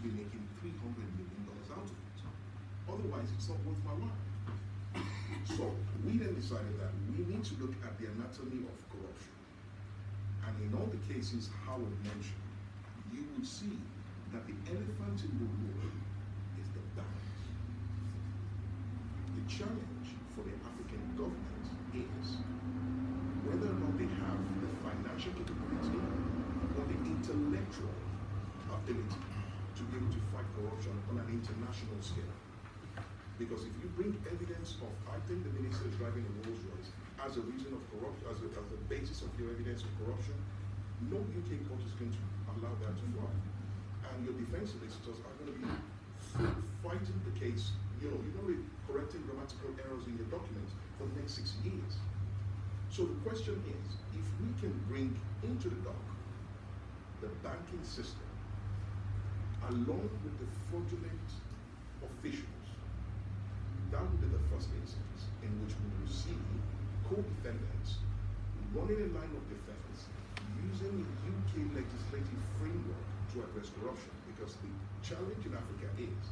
be making $300 million out of it. Otherwise, it's not worth my while. So we then decided that we need to look at the anatomy of corruption. And in all the cases Howard mentioned, you would see that the elephant in the room is the banks. The challenge for the African government is whether or not they have the financial capability or the intellectual ability to be able to fight corruption on an international scale. Because if you bring evidence of, I think the minister is driving a Rolls Royce as a reason of corruption, as a basis of your evidence of corruption, no UK court is going to allow that to fly. And your defense solicitors are going to be fighting the case, you're going to be correcting grammatical errors in your documents for the next 6 years. So the question is, if we can bring into the dock the banking system, along with the fraudulent officials, that would be the first instance in which we will see co-defendants running a line of defense using the UK legislative framework to address corruption. Because the challenge in Africa is,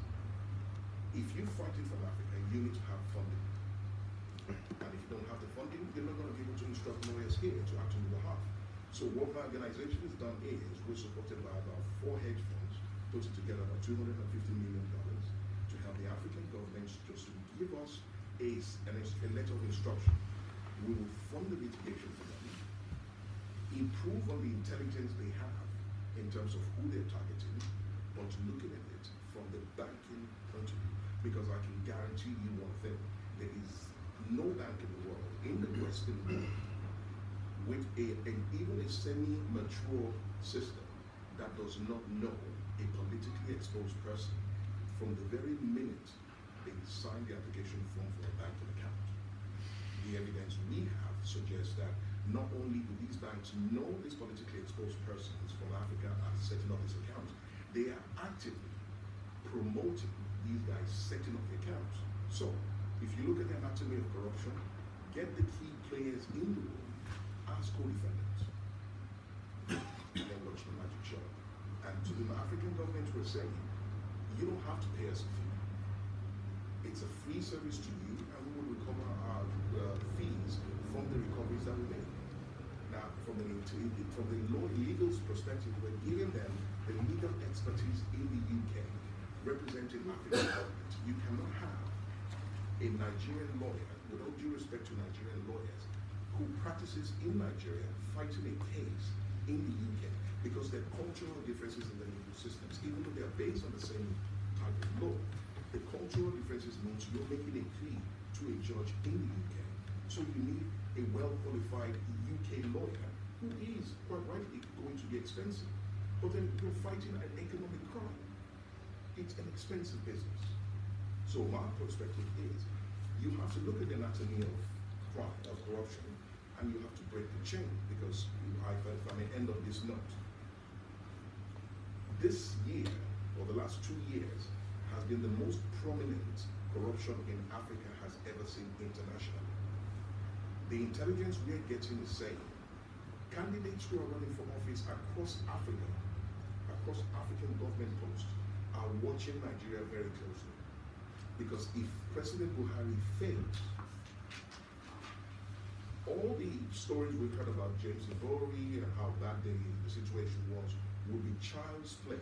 if you're fighting from Africa, you need to have funding. And if you don't have the funding, you're not going to be able to instruct lawyers here to act on your behalf. So what my organization has done is, we're supported by about 4 hedge funds, putting together about $250 million to help the African governments just to give us a letter of instruction. We will fund the litigation for them, improve on the intelligence they have in terms of who they're targeting, but looking at it from the banking point of view. Because I can guarantee you one thing, there is no bank in the world, in the Western world, with even a semi-mature system that does not know a politically exposed person from the very minute they sign the application form for a banking account. The evidence we have suggests that not only do these banks know these politically exposed persons from Africa are setting up this account, they are actively promoting these guys setting up the accounts. So, if you look at the anatomy of corruption, get the key players in the room as co-defendants, and then watch the magic show. And to the African government, we're saying, you don't have to pay us a fee. It's a free service to you, and we will recover our fees from the recoveries that we make. Now, from the legal perspective, we're giving them the legal expertise in the UK, representing African government. You cannot have a Nigerian lawyer, with all due respect to Nigerian lawyers, who practices in Nigeria fighting a case in the UK, because there are cultural differences in the legal systems, even though they are based on the same type of law. The cultural differences means you're making a plea to a judge in the UK. So you need a well-qualified UK lawyer who is, quite rightly, going to be expensive. But then you're fighting an economic crime. It's an expensive business. So my perspective is, you have to look at the anatomy of crime, of corruption, and you have to break the chain, because if I may end on this note, this year, or the last 2 years, has been the most prominent corruption in Africa has ever seen internationally. The intelligence we're getting is saying, candidates who are running for office across Africa, across African government posts, are watching Nigeria very closely. Because if President Buhari fails, all the stories we've heard about James Ibori and how bad the situation was will be child's play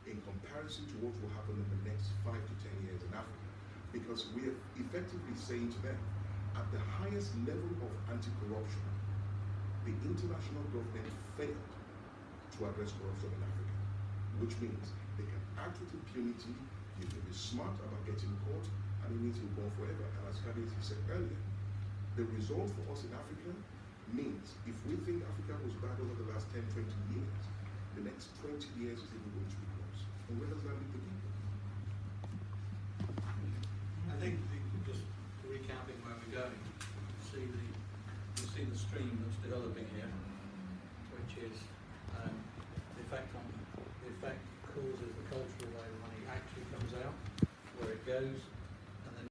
in comparison to what will happen in the next 5 to 10 years in Africa. Because we are effectively saying to them, at the highest level of anti-corruption, the international government failed to address corruption in Africa, which means they can act with impunity, you can be smart about getting caught, and it means you'll go forever. And as Kadesi said earlier, the result for us in Africa means if we think Africa was bad over the last 10, 20 years, the next 20 years is even going to be worse. And where does that leave the people? I think just recapping where we're going, you see the stream that's developing here, which is the effect causes the cultural way the money actually comes out, where it goes,